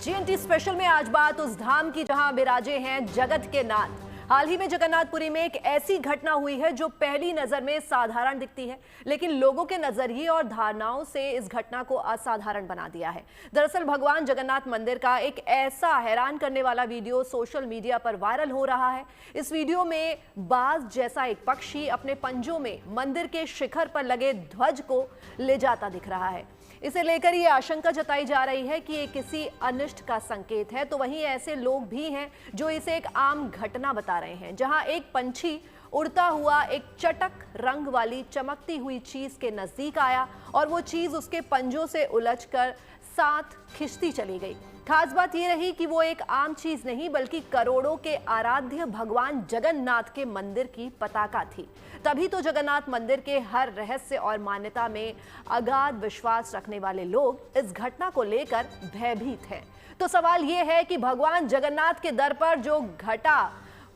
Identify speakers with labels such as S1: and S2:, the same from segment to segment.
S1: GNT special में आज बात उस धाम की जहां विराजे हैं जगत के नाथ। हाल ही में जगन्नाथपुरी में एक ऐसी घटना हुई है जो पहली नजर में साधारण दिखती है, लेकिन लोगों के नजरिए और धारणाओं से इस घटना को असाधारण बना दिया है। दरअसल भगवान जगन्नाथ मंदिर का एक ऐसा हैरान करने वाला वीडियो सोशल मीडिया पर वायरल हो रहा है। इस वीडियो में बाज जैसा एक पक्षी अपने पंजों में मंदिर के शिखर पर लगे ध्वज को ले जाता दिख रहा है। इसे लेकर ये आशंका जताई जा रही है कि ये किसी अनिष्ट का संकेत है, तो वहीं ऐसे लोग भी हैं जो इसे एक आम घटना बता रहे हैं, जहां एक पंछी उड़ता हुआ एक चटक रंग वाली चमकती हुई चीज के नजदीक आया और वो चीज उसके पंजों से उलझकर साथ खिंचती चली गई। खास बात यह रही कि वो एक आम चीज नहीं बल्कि करोड़ों के आराध्य भगवान जगन्नाथ के मंदिर की पताका थी। तभी तो जगन्नाथ मंदिर के हर रहस्य और मान्यता में अगाध विश्वास रखने वाले लोग इस घटना को लेकर भयभीत हैं। तो सवाल यह है कि भगवान जगन्नाथ के दर पर जो घटा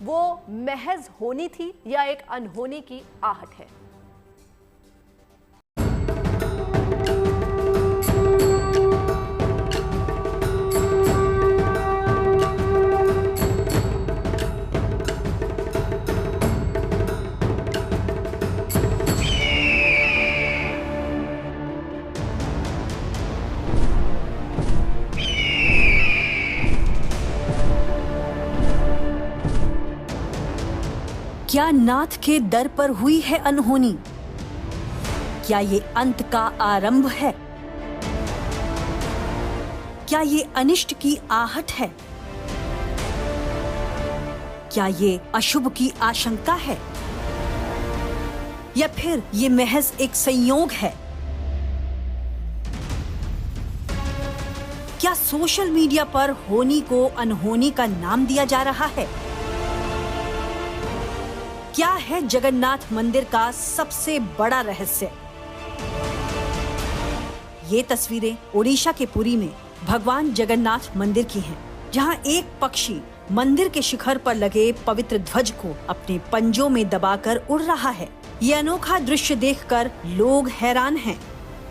S1: वो महज होनी थी या एक अनहोनी की आहट है।
S2: क्या नाथ के दर पर हुई है अनहोनी? क्या ये अंत का आरंभ है? क्या ये अनिष्ट की आहट है? क्या ये अशुभ की आशंका है? या फिर ये महज एक संयोग है? क्या सोशल मीडिया पर होनी को अनहोनी का नाम दिया जा रहा है? क्या है जगन्नाथ मंदिर का सबसे बड़ा रहस्य? ये तस्वीरें ओडिशा के पुरी में भगवान जगन्नाथ मंदिर की हैं, जहां एक पक्षी मंदिर के शिखर पर लगे पवित्र ध्वज को अपने पंजों में दबाकर उड़ रहा है। ये अनोखा दृश्य देखकर लोग हैरान हैं।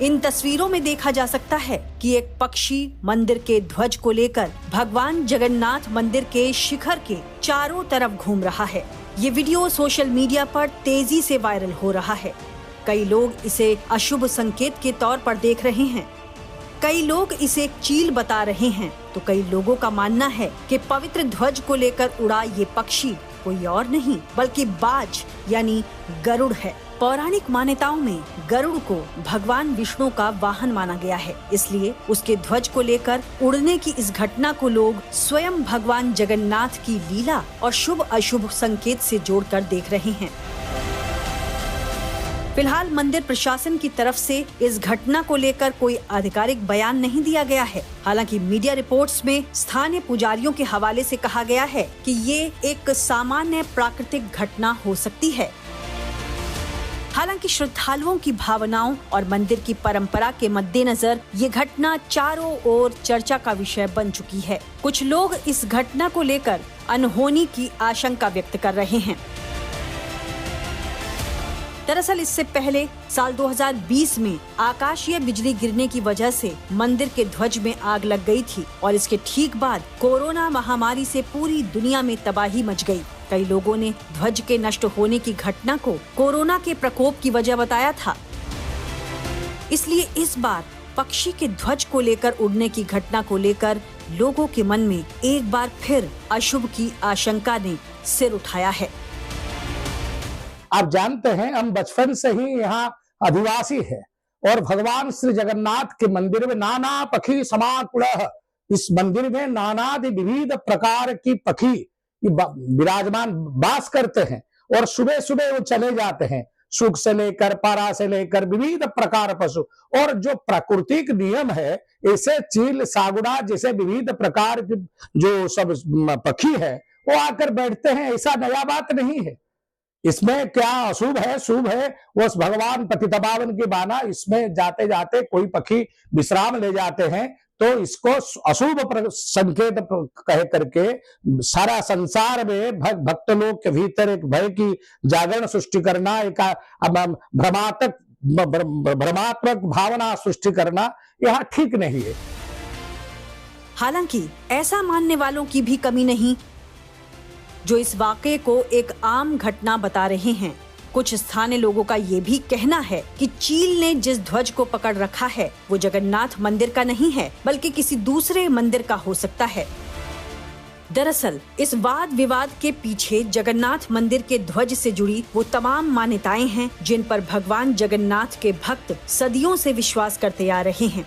S2: इन तस्वीरों में देखा जा सकता है कि एक पक्षी मंदिर के ध्वज को लेकर भगवान जगन्नाथ मंदिर के शिखर के चारों तरफ घूम रहा है। ये वीडियो सोशल मीडिया पर तेजी से वायरल हो रहा है। कई लोग इसे अशुभ संकेत के तौर पर देख रहे हैं, कई लोग इसे एक चील बता रहे हैं, तो कई लोगों का मानना है कि पवित्र ध्वज को लेकर उड़ा ये पक्षी कोई और नहीं बल्कि बाज यानी गरुड़ है। पौराणिक मान्यताओं में गरुड़ को भगवान विष्णु का वाहन माना गया है, इसलिए उसके ध्वज को लेकर उड़ने की इस घटना को लोग स्वयं भगवान जगन्नाथ की लीला और शुभ अशुभ संकेत से जोड़कर देख रहे हैं। फिलहाल मंदिर प्रशासन की तरफ से इस घटना को लेकर कोई आधिकारिक बयान नहीं दिया गया है। हालांकि मीडिया रिपोर्ट्स में स्थानीय पुजारियों के हवाले से कहा गया है कि ये एक सामान्य प्राकृतिक घटना हो सकती है। हालांकि श्रद्धालुओं की भावनाओं और मंदिर की परंपरा के मद्देनजर ये घटना चारों ओर चर्चा का विषय बन चुकी है। कुछ लोग इस घटना को लेकर अनहोनी की आशंका व्यक्त कर रहे हैं। दरअसल इससे पहले साल 2020 में आकाशीय बिजली गिरने की वजह से मंदिर के ध्वज में आग लग गई थी और इसके ठीक बाद कोरोना महामारी से पूरी दुनिया में तबाही मच गई। कई लोगों ने ध्वज के नष्ट होने की घटना को कोरोना के प्रकोप की वजह बताया था। इसलिए इस बार पक्षी के ध्वज को लेकर उड़ने की घटना को लेकर लोगों के मन में एक बार फिर अशुभ की आशंका ने सिर उठाया है।
S3: आप जानते हैं हम बचपन से ही यहाँ अधिवासी है और भगवान श्री जगन्नाथ के मंदिर में नाना पक्षी समाकुलः, इस मंदिर में नानादि विविध प्रकार की पक्षी विराजमान वास करते हैं और सुबह सुबह वो चले जाते हैं। सुख से लेकर पारा से लेकर विविध प्रकार पशु और जो प्राकृतिक नियम है, ऐसे चील सागुड़ा जैसे विविध प्रकार के जो सब पक्षी है वो आकर बैठते हैं। ऐसा नया बात नहीं है। इसमें क्या अशुभ है शुभ है वो भगवान पतितपावन की बाना, इसमें जाते जाते कोई पक्षी विश्राम ले जाते हैं तो इसको अशुभ संकेत कह करके सारा संसार में भक्त लोग के भीतर एक भय की जागरण सृष्टि करना, एक भ्रमात्मक भावना सृष्टि करना, यह ठीक नहीं है।
S2: हालांकि ऐसा मानने वालों की भी कमी नहीं, जो इस वाकये को एक आम घटना बता रहे हैं। कुछ स्थानीय लोगों का ये भी कहना है कि चील ने जिस ध्वज को पकड़ रखा है वो जगन्नाथ मंदिर का नहीं है, बल्कि किसी दूसरे मंदिर का हो सकता है। दरअसल इस वाद विवाद के पीछे जगन्नाथ मंदिर के ध्वज से जुड़ी वो तमाम मान्यताएं हैं जिन पर भगवान जगन्नाथ के भक्त सदियों से विश्वास करते आ रहे हैं।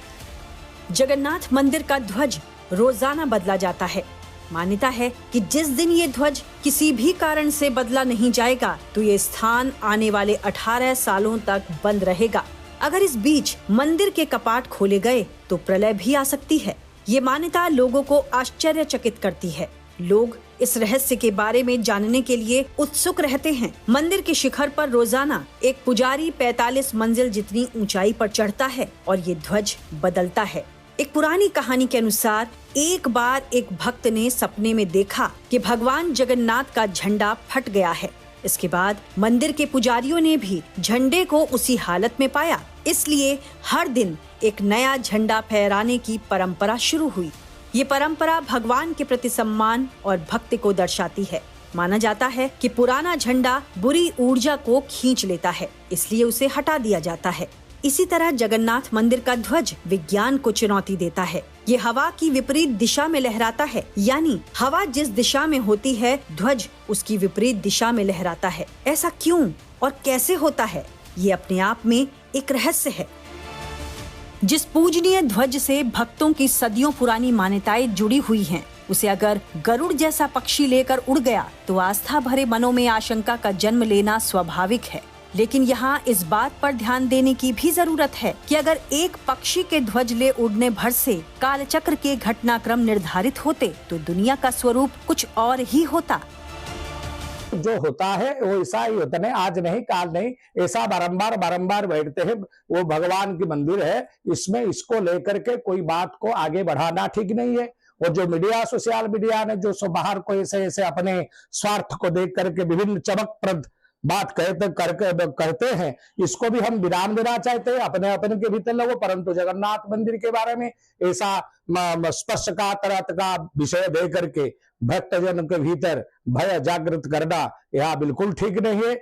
S2: जगन्नाथ मंदिर का ध्वज रोजाना बदला जाता है। मान्यता है कि जिस दिन ये ध्वज किसी भी कारण से बदला नहीं जाएगा तो ये स्थान आने वाले 18 सालों तक बंद रहेगा। अगर इस बीच मंदिर के कपाट खोले गए तो प्रलय भी आ सकती है। ये मान्यता लोगों को आश्चर्यचकित करती है। लोग इस रहस्य के बारे में जानने के लिए उत्सुक रहते हैं। मंदिर के शिखर पर रोजाना एक पुजारी 45 मंजिल जितनी ऊंचाई पर चढ़ता है और ये ध्वज बदलता है। एक पुरानी कहानी के अनुसार एक बार एक भक्त ने सपने में देखा कि भगवान जगन्नाथ का झंडा फट गया है। इसके बाद मंदिर के पुजारियों ने भी झंडे को उसी हालत में पाया, इसलिए हर दिन एक नया झंडा फहराने की परंपरा शुरू हुई। ये परंपरा भगवान के प्रति सम्मान और भक्ति को दर्शाती है। माना जाता है कि पुराना झंडा बुरी ऊर्जा को खींच लेता है, इसलिए उसे हटा दिया जाता है। इसी तरह जगन्नाथ मंदिर का ध्वज विज्ञान को चुनौती देता है। ये हवा की विपरीत दिशा में लहराता है, यानी हवा जिस दिशा में होती है ध्वज उसकी विपरीत दिशा में लहराता है। ऐसा क्यों और कैसे होता है, ये अपने आप में एक रहस्य है। जिस पूजनीय ध्वज से भक्तों की सदियों पुरानी मान्यताएं जुड़ी हुई हैं, उसे अगर गरुड़ जैसा पक्षी लेकर उड़ गया तो आस्था भरे मनों में आशंका का जन्म लेना स्वाभाविक है। लेकिन यहाँ इस बात पर ध्यान देने की भी जरूरत है कि अगर एक पक्षी के ध्वज ले उड़ने भर से कालचक्र के घटनाक्रम निर्धारित होते तो दुनिया का स्वरूप कुछ और ही होता।
S3: जो होता है वो ऐसा ही होता नहीं, आज नहीं काल नहीं, ऐसा बारंबार बैठते हैं। वो भगवान की मंदिर है, इसमें इसको लेकर के कोई बात को आगे बढ़ाना ठीक नहीं है। और जो मीडिया, सोशल मीडिया ने जो बाहर को ऐसे अपने स्वार्थ को देख करके विभिन्न चमकप्रद बात कहते हैं, इसको भी हम विराम देना चाहते हैं अपने के भीतर लोगों। परंतु जगन्नाथ मंदिर के बारे में ऐसा स्पर्शकातर का विषय दे करके भक्तजन के भीतर भय जागृत करना यह बिल्कुल ठीक नहीं है।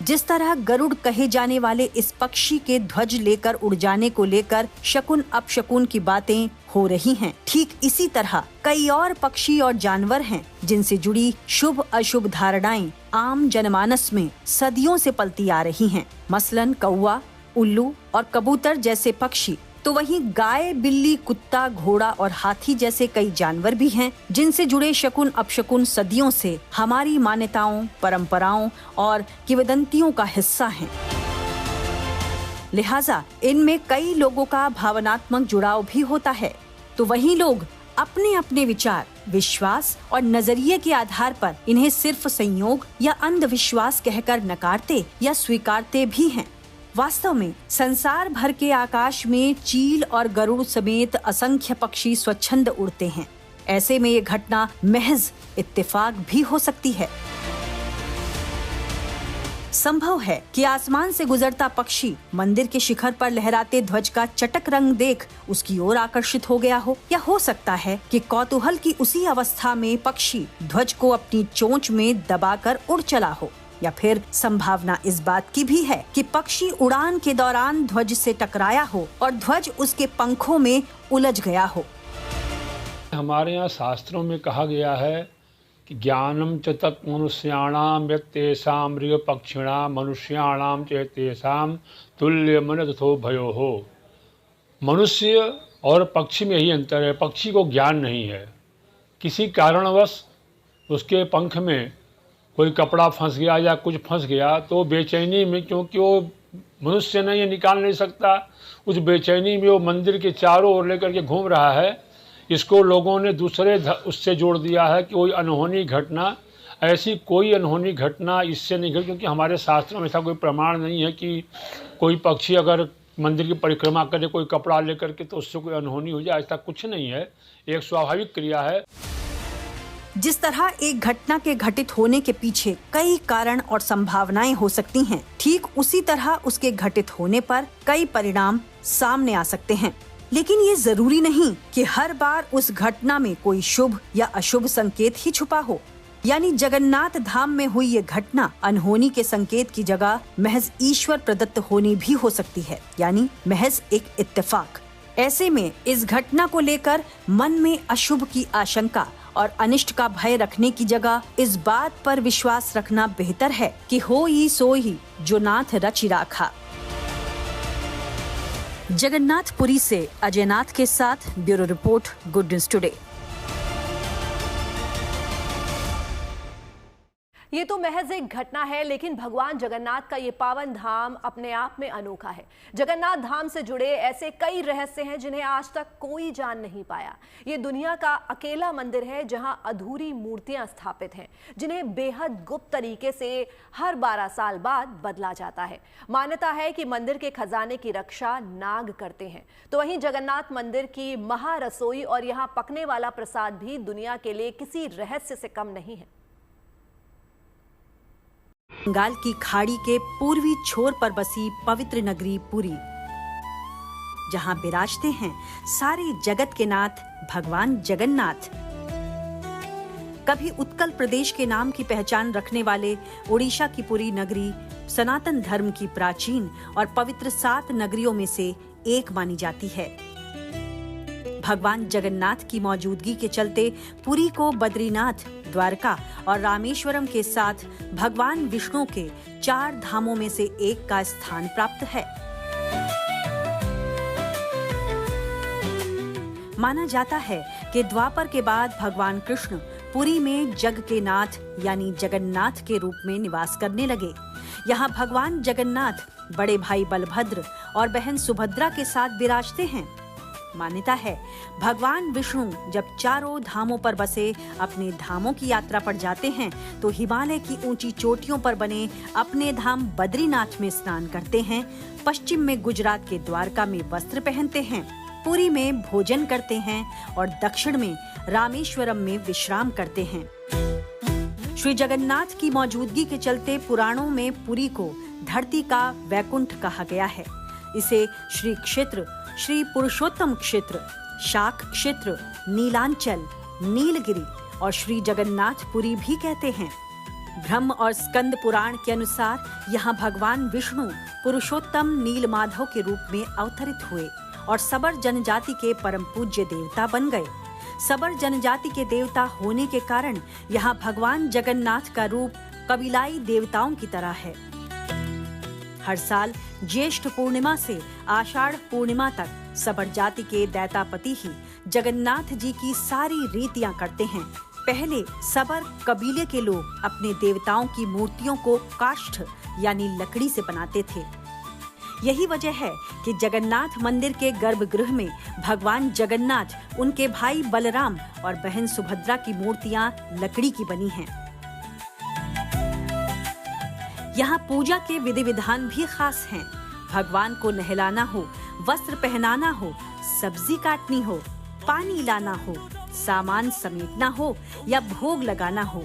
S2: जिस तरह गरुड़ कहे जाने वाले इस पक्षी के ध्वज लेकर उड़ जाने को लेकर शकुन अपशकुन की बातें हो रही हैं, ठीक इसी तरह कई और पक्षी और जानवर हैं जिनसे जुड़ी शुभ अशुभ धारणाएं आम जनमानस में सदियों से पलती आ रही हैं। मसलन कौवा, उल्लू और कबूतर जैसे पक्षी, तो वहीं गाय, बिल्ली, कुत्ता, घोड़ा और हाथी जैसे कई जानवर भी हैं जिनसे जुड़े शकुन अपशकुन सदियों से हमारी मान्यताओं, परंपराओं और किंवदंतियों का हिस्सा हैं। लिहाजा इनमें कई लोगों का भावनात्मक जुड़ाव भी होता है, तो वहीं लोग अपने अपने विचार, विश्वास और नजरिए के आधार पर इन्हें सिर्फ संयोग या अंधविश्वास कहकर नकारते या स्वीकारते भी हैं। वास्तव में संसार भर के आकाश में चील और गरुड़ समेत असंख्य पक्षी स्वच्छंद उड़ते हैं। ऐसे में ये घटना महज इत्तेफाक भी हो सकती है। संभव है कि आसमान से गुजरता पक्षी मंदिर के शिखर पर लहराते ध्वज का चटक रंग देख उसकी ओर आकर्षित हो गया हो, या हो सकता है कि कौतूहल की उसी अवस्था में पक्षी ध्वज को अपनी चोंच में दबाकर उड़ चला हो, या फिर संभावना इस बात की भी है कि पक्षी उड़ान के दौरान ध्वज से टकराया हो और ध्वज उसके पंखों में उलझ गया हो।
S4: हमारे यहाँ शास्त्रों में कहा गया है कि ज्ञानम च तत् मनुष्याणाम यत्तेषां मृग पक्षिणाम मनुष्याणाम च तेषां तुल्य मन तथो भयो हो। मनुष्य और पक्षी में यही अंतर है, पक्षी को ज्ञान नहीं है। किसी कारणवश उसके पंख में कोई कपड़ा फंस गया या कुछ फंस गया तो बेचैनी में, क्योंकि वो मनुष्य नहीं है, निकाल नहीं सकता, उस बेचैनी में वो मंदिर के चारों ओर लेकर के घूम रहा है। इसको लोगों ने दूसरे उससे जोड़ दिया है कि कोई अनहोनी घटना, ऐसी कोई अनहोनी घटना इससे नहीं घटी, क्योंकि हमारे शास्त्रों में ऐसा कोई प्रमाण नहीं है कि कोई पक्षी अगर मंदिर की परिक्रमा करे कोई कपड़ा लेकर के तो उससे कोई अनहोनी हो जाए। ऐसा कुछ नहीं है, एक स्वाभाविक क्रिया है।
S2: जिस तरह एक घटना के घटित होने के पीछे कई कारण और संभावनाएं हो सकती हैं, ठीक उसी तरह उसके घटित होने पर कई परिणाम सामने आ सकते हैं। लेकिन ये जरूरी नहीं कि हर बार उस घटना में कोई शुभ या अशुभ संकेत ही छुपा हो। यानी जगन्नाथ धाम में हुई ये घटना अनहोनी के संकेत की जगह महज ईश्वर प्रदत्त होनी भी हो सकती है, यानी महज एक इत्तेफाक। ऐसे में इस घटना को लेकर मन में अशुभ की आशंका और अनिष्ट का भय रखने की जगह इस बात पर विश्वास रखना बेहतर है कि हो ही सो ही जो नाथ रचि राखा। जगन्नाथपुरी से अजय नाथ के साथ bureau report, good news today.
S1: ये तो महज एक घटना है, लेकिन भगवान जगन्नाथ का ये पावन धाम अपने आप में अनोखा है। जगन्नाथ धाम से जुड़े ऐसे कई रहस्य हैं जिन्हें आज तक कोई जान नहीं पाया। ये दुनिया का अकेला मंदिर है जहां अधूरी मूर्तियां स्थापित हैं, जिन्हें बेहद गुप्त तरीके से हर 12 साल बाद बदला जाता है। मान्यता है कि मंदिर के खजाने की रक्षा नाग करते हैं। तो वहीं जगन्नाथ मंदिर की महारसोई और यहाँ पकने वाला प्रसाद भी दुनिया के लिए किसी रहस्य से कम नहीं है।
S2: बंगाल की खाड़ी के पूर्वी छोर पर बसी पवित्र नगरी पुरी, जहां विराजते हैं सारे जगत के नाथ भगवान जगन्नाथ। कभी उत्कल प्रदेश के नाम की पहचान रखने वाले ओडिशा की पुरी नगरी सनातन धर्म की प्राचीन और पवित्र 7 नगरियों में से एक मानी जाती है। भगवान जगन्नाथ की मौजूदगी के चलते पुरी को बद्रीनाथ, द्वारका और रामेश्वरम के साथ भगवान विष्णु के 4 धामों में से एक का स्थान प्राप्त है। माना जाता है कि द्वापर के बाद भगवान कृष्ण पुरी में जग के नाथ यानी जगन्नाथ के रूप में निवास करने लगे। यहाँ भगवान जगन्नाथ बड़े भाई बलभद्र और बहन सुभद्रा के साथ विराजते हैं। मान्यता है भगवान विष्णु जब चारों धामों पर बसे अपने धामों की यात्रा पर जाते हैं तो हिमालय की ऊंची चोटियों पर बने अपने धाम बद्रीनाथ में स्नान करते हैं, पश्चिम में गुजरात के द्वारका में वस्त्र पहनते हैं, पुरी में भोजन करते हैं और दक्षिण में रामेश्वरम में विश्राम करते हैं। श्री जगन्नाथ की मौजूदगी के चलते पुराणों में पुरी को धरती का वैकुंठ कहा गया है। इसे श्री क्षेत्र, श्री पुरुषोत्तम क्षेत्र, शाक क्षेत्र, नीलांचल, नीलगिरी और श्री जगन्नाथपुरी भी कहते हैं। ब्रह्म और स्कंद पुराण के अनुसार यहाँ भगवान विष्णु पुरुषोत्तम नीलमाधव के रूप में अवतरित हुए और सबर जनजाति के परम पूज्य देवता बन गए। सबर जनजाति के देवता होने के कारण यहाँ भगवान जगन्नाथ का रूप कबीलाई देवताओं की तरह है। हर साल ज्येष्ठ पूर्णिमा से आषाढ़ पूर्णिमा तक सबर जाति के दैतापति ही जगन्नाथ जी की सारी रीतियां करते हैं। पहले सबर कबीले के लोग अपने देवताओं की मूर्तियों को काष्ठ यानी लकड़ी से बनाते थे। यही वजह है कि जगन्नाथ मंदिर के गर्भगृह में भगवान जगन्नाथ, उनके भाई बलराम और बहन सुभद्रा की मूर्तियां लकड़ी की बनी हैं। यहाँ पूजा के विधि विधान भी खास हैं। भगवान को नहलाना हो, वस्त्र पहनाना हो, सब्जी काटनी हो, पानी लाना हो, सामान समेटना हो या भोग लगाना हो,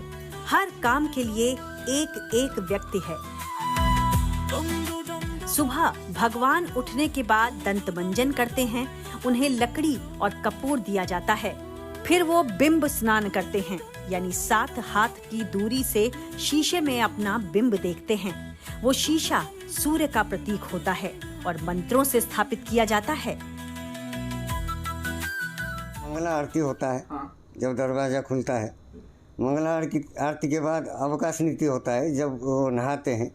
S2: हर काम के लिए एक एक व्यक्ति है। सुबह भगवान उठने के बाद दंत मंजन करते हैं, उन्हें लकड़ी और कपूर दिया जाता है। फिर वो बिंब स्नान करते हैं, यानी 7 हाथ की दूरी से शीशे में अपना बिंब देखते हैं। वो शीशा सूर्य का प्रतीक होता है और मंत्रों से स्थापित किया जाता है।
S5: मंगला आरती होता है जब दरवाजा खुलता है। मंगला आरती के बाद अवकाश नीति होता है जब वो नहाते हैं।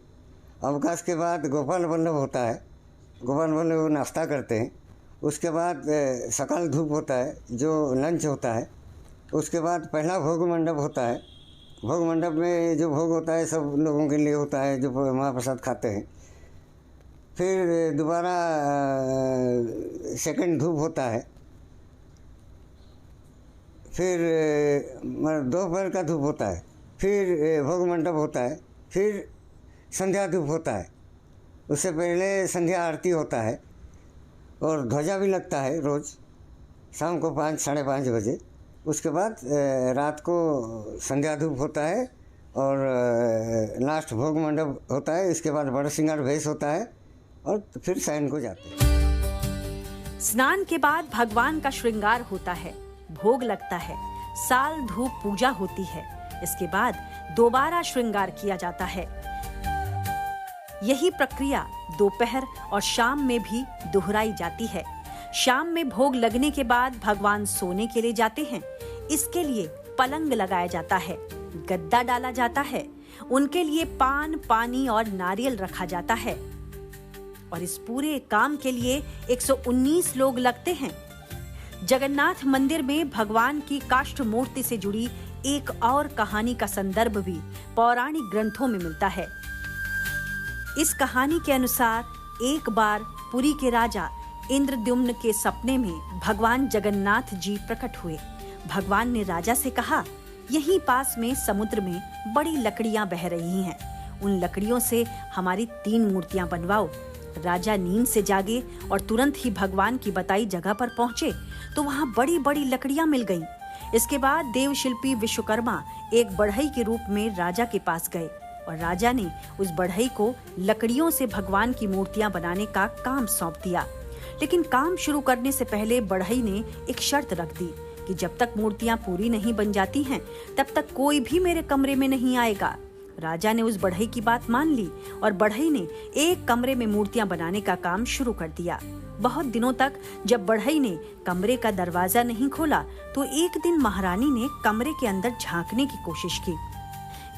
S5: अवकाश के बाद गोपाल वल्लभ होता है। गोपाल वल्लभ नाश्ता करते हैं। उसके बाद सकाल धूप होता है जो लंच होता है। उसके बाद पहला भोग मंडप होता है। भोग मंडप में जो भोग होता है सब लोगों के लिए होता है जो महाप्रसाद खाते हैं। फिर दोबारा सेकंड धूप होता है। फिर दोपहर का धूप होता है। फिर भोग मंडप होता है। फिर संध्या धूप होता है। उससे पहले संध्या आरती होता है और ध्वजा भी लगता है रोज़ शाम को 5 साढ़े 5 बजे। उसके बाद रात को संध्या धूप होता है और लास्ट भोग मंडप होता है। इसके बाद बड़ा सिंगार भेष होता है और फिर शयन को जाते हैं।
S2: स्नान के बाद भगवान का श्रृंगार होता है, भोग लगता है, साल धूप पूजा होती है। इसके बाद दोबारा श्रृंगार किया जाता है। यही प्रक्रिया दोपहर और शाम में भी दोहराई जाती है। शाम में भोग लगने के बाद भगवान सोने के लिए जाते हैं। इसके लिए पलंग लगाया जाता है, गद्दा डाला जाता है, उनके लिए पान, पानी और नारियल रखा जाता है। और इस पूरे काम के लिए 119 लोग लगते हैं। जगन्नाथ मंदिर में भगवान की काष्ठ मूर्ति से जुड़ी एक और कहानी का संदर्भ भी पौराणिक ग्रंथों में मिलता है। इस कहानी के अनुसार एक बार पुरी के राजा इंद्रद्युम्न के सपने में भगवान जगन्नाथ जी प्रकट हुए। भगवान ने राजा से कहा, यहीं पास में समुद्र में बड़ी लकड़ियां बह रही हैं, उन लकड़ियों से हमारी 3 मूर्तियां बनवाओ। राजा नींद से जागे और तुरंत ही भगवान की बताई जगह पर पहुंचे तो वहां बड़ी बड़ी लकड़ियां मिल गईं। इसके बाद देवशिल्पी विश्वकर्मा एक बढ़ई के रूप में राजा के पास गए और राजा ने उस बढ़ई को लकड़ियों से भगवान की मूर्तियां बनाने का काम सौंप दिया। लेकिन काम शुरू करने से पहले बढ़ई ने एक शर्त रख दी कि जब तक मूर्तियां पूरी नहीं बन जाती हैं, तब तक कोई भी मेरे कमरे में नहीं आएगा। राजा ने उस बढ़ई की बात मान ली और बढ़ई ने एक कमरे में मूर्तियां बनाने का काम शुरू कर दिया। बहुत दिनों तक जब बढ़ई ने कमरे का दरवाजा नहीं खोला तो एक दिन महारानी ने कमरे के अंदर झांकने की कोशिश की।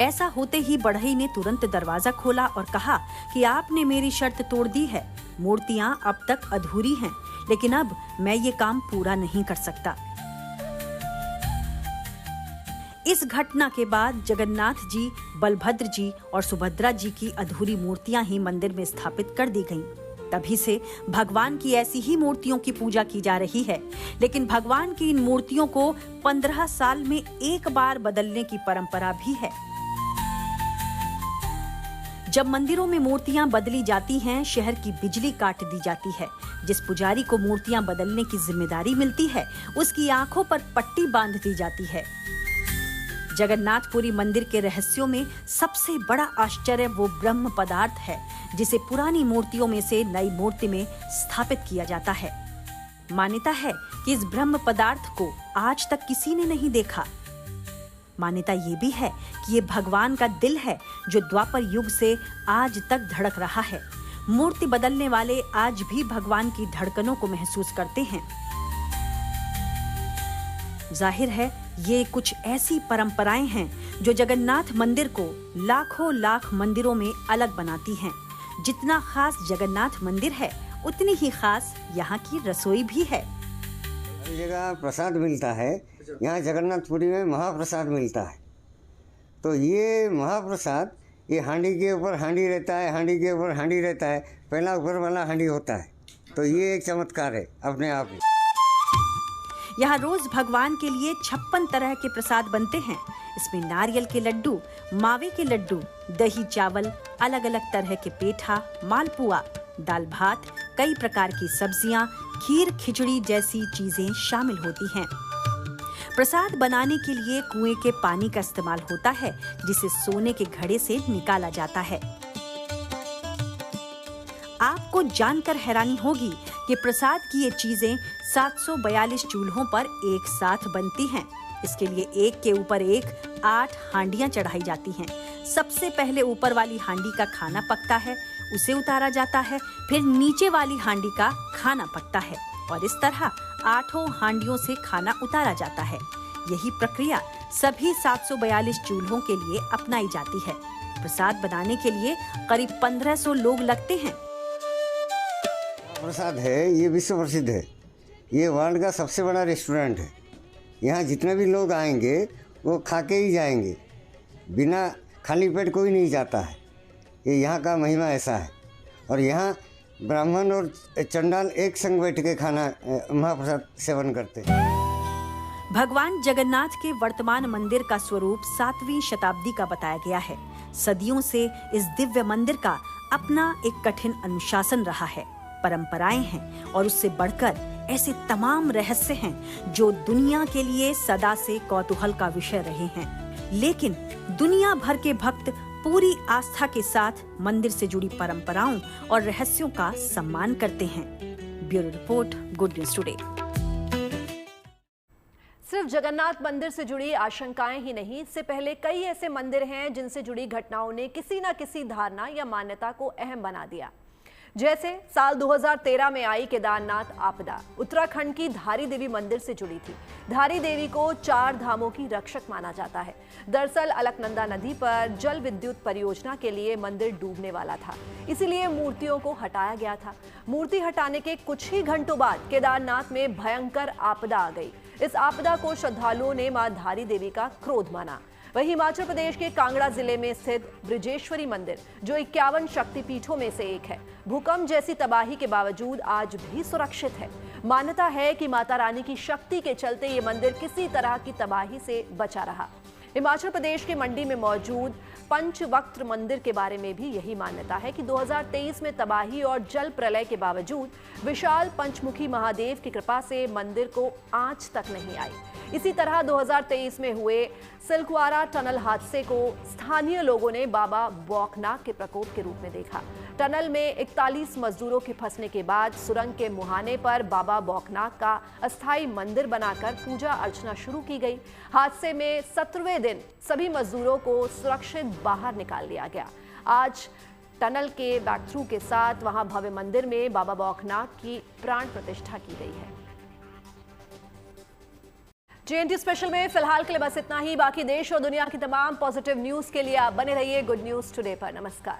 S2: ऐसा होते ही बढ़ई ने तुरंत दरवाजा खोला और कहा कि आपने मेरी शर्त तोड़ दी है, मूर्तियां अब तक अधूरी हैं, लेकिन अब मैं ये काम पूरा नहीं कर सकता। इस घटना के बाद जगन्नाथ जी, बलभद्र जी और सुभद्रा जी की अधूरी मूर्तियां ही मंदिर में स्थापित कर दी गईं। तभी से भगवान की ऐसी ही मूर्तियों की पूजा की जा रही है। लेकिन भगवान की इन मूर्तियों को 15 साल में एक बार बदलने की परंपरा भी है। जब मंदिरों में मूर्तियां बदली जाती हैं, शहर की बिजली काट दी जाती है। जिस पुजारी को मूर्तियां बदलने की जिम्मेदारी मिलती है, उसकी आंखों पर पट्टी बांध दी जाती है। जगन्नाथपुरी मंदिर के रहस्यों में सबसे बड़ा आश्चर्य वो ब्रह्म पदार्थ है जिसे पुरानी मूर्तियों में से नई मूर्ति में स्थापित किया जाता है। मान्यता है कि इस ब्रह्म पदार्थ को आज तक किसी ने नहीं देखा। मान्यता ये भी है कि ये भगवान का दिल है जो द्वापर युग से आज तक धड़क रहा है। मूर्ति बदलने वाले आज भी भगवान की धड़कनों को महसूस करते हैं। जाहिर है ये कुछ ऐसी परंपराएं हैं जो जगन्नाथ मंदिर को लाखों लाख मंदिरों में अलग बनाती हैं। जितना खास जगन्नाथ मंदिर है, उतनी ही खास यहाँ की रसोई भी है।
S5: हर जगह प्रसाद मिलता है, यहाँ जगन्नाथपुरी में महाप्रसाद मिलता है। तो ये महाप्रसाद, ये हांडी के ऊपर हांडी रहता है, हांडी के ऊपर हांडी रहता है, पहला ऊपर वाला हांडी होता है। तो ये एक चमत्कार है अपने आप में।
S2: यहाँ रोज भगवान के लिए 56 तरह के प्रसाद बनते हैं। इसमें नारियल के लड्डू, मावे के लड्डू, दही चावल, अलग अलग तरह के पेठा, मालपुआ, दाल भात, कई प्रकार की सब्जियां, खीर, खिचड़ी जैसी चीजें शामिल होती हैं। प्रसाद बनाने के लिए कुएं के पानी का इस्तेमाल होता है, जिसे सोने के घड़े से निकाला जाता है। आपको जानकर हैरानी होगी कि प्रसाद की ये चीजें 742 चूल्हों पर एक साथ बनती हैं। इसके लिए एक के ऊपर एक 8 हांडियां चढ़ाई जाती हैं। सबसे पहले ऊपर वाली हांडी का खाना पकता है, उसे उतारा जाता है, फिर नीचे वाली हांडी का खाना पकता है और इस तरह 8 हांडियों से खाना उतारा जाता है। यही प्रक्रिया सभी 742 चूल्हों के लिए अपनाई जाती है। प्रसाद बनाने के लिए करीब 1500 लोग लगते हैं।
S5: प्रसाद है, ये विश्व प्रसिद्ध है। ये वर्ल्ड का सबसे बड़ा रेस्टोरेंट है। यहाँ जितने भी लोग आएंगे वो खा के ही जाएंगे, बिना खाली पेट कोई नहीं जाता है। ये यहाँ का महिमा ऐसा है। और यहाँ ब्राह्मण और चंडाल एक संग बैठ के खाना महाप्रसाद सेवन करते हैं।
S2: भगवान जगन्नाथ के वर्तमान मंदिर का स्वरूप 7वीं शताब्दी का बताया गया है। सदियों से इस दिव्य मंदिर का अपना एक कठिन अनुशासन रहा है, परंपराएं हैं और उससे बढ़कर ऐसे तमाम रहस्य हैं जो दुनिया के लिए सदा से कौतूहल का विषय रहे हैं। लेकिन दुनिया भर के भक्त पूरी आस्था के साथ मंदिर से जुड़ी परंपराओं और रहस्यों का सम्मान करते हैं। Bureau report, good news today.
S1: सिर्फ जगन्नाथ मंदिर से जुड़ी आशंकाएं ही नहीं, इससे पहले कई ऐसे मंदिर हैं जिनसे जुड़ी घटनाओं ने किसी न किसी धारणा या मान्यता को अहम बना दिया। जैसे साल 2013 में आई केदारनाथ आपदा उत्तराखंड की धारी देवी मंदिर से जुड़ी थी। धारी देवी को 4 धामों की रक्षक माना जाता है। दरअसल अलकनंदा नदी पर जल विद्युत परियोजना के लिए मंदिर डूबने वाला था, इसीलिए मूर्तियों को हटाया गया था। मूर्ति हटाने के कुछ ही घंटों बाद केदारनाथ में भयंकर आपदा आ गई। इस आपदा को श्रद्धालुओं ने मां धारी देवी का क्रोध माना। वहीं हिमाचल प्रदेश के कांगड़ा जिले में स्थित ब्रिजेश्वरी मंदिर, जो 51 शक्तिपीठों में से एक है, भूकंप जैसी तबाही के बावजूद आज भी सुरक्षित है। मान्यता है कि माता रानी की शक्ति के चलते ये मंदिर किसी तरह की तबाही से बचा रहा। हिमाचल प्रदेश के मंडी में मौजूद पंचवक्त्र मंदिर के बारे में भी यही मान्यता है कि 2023 में तबाही और जल प्रलय के बावजूद विशाल पंचमुखी महादेव की कृपा से मंदिर को आंच तक नहीं आई। इसी तरह 2023 में हुए सिलक्वारा टनल हादसे को स्थानीय लोगों ने बाबा बौखनाक के प्रकोप के रूप में देखा। टनल में 41 मजदूरों के फंसने के बाद सुरंग के मुहाने पर बाबा बौखनाक का अस्थायी मंदिर बनाकर पूजा अर्चना शुरू की गई। हादसे में 17वें दिन सभी मजदूरों को सुरक्षित बाहर निकाल लिया गया। आज टनल के बैक थ्रू के साथ वहां भव्य मंदिर में बाबा बौखनाक की प्राण प्रतिष्ठा की गई है। JNT स्पेशल में फिलहाल के लिए बस इतना ही। बाकी देश और दुनिया की तमाम पॉजिटिव न्यूज के लिए आप बने रहिए गुड न्यूज टुडे पर। नमस्कार।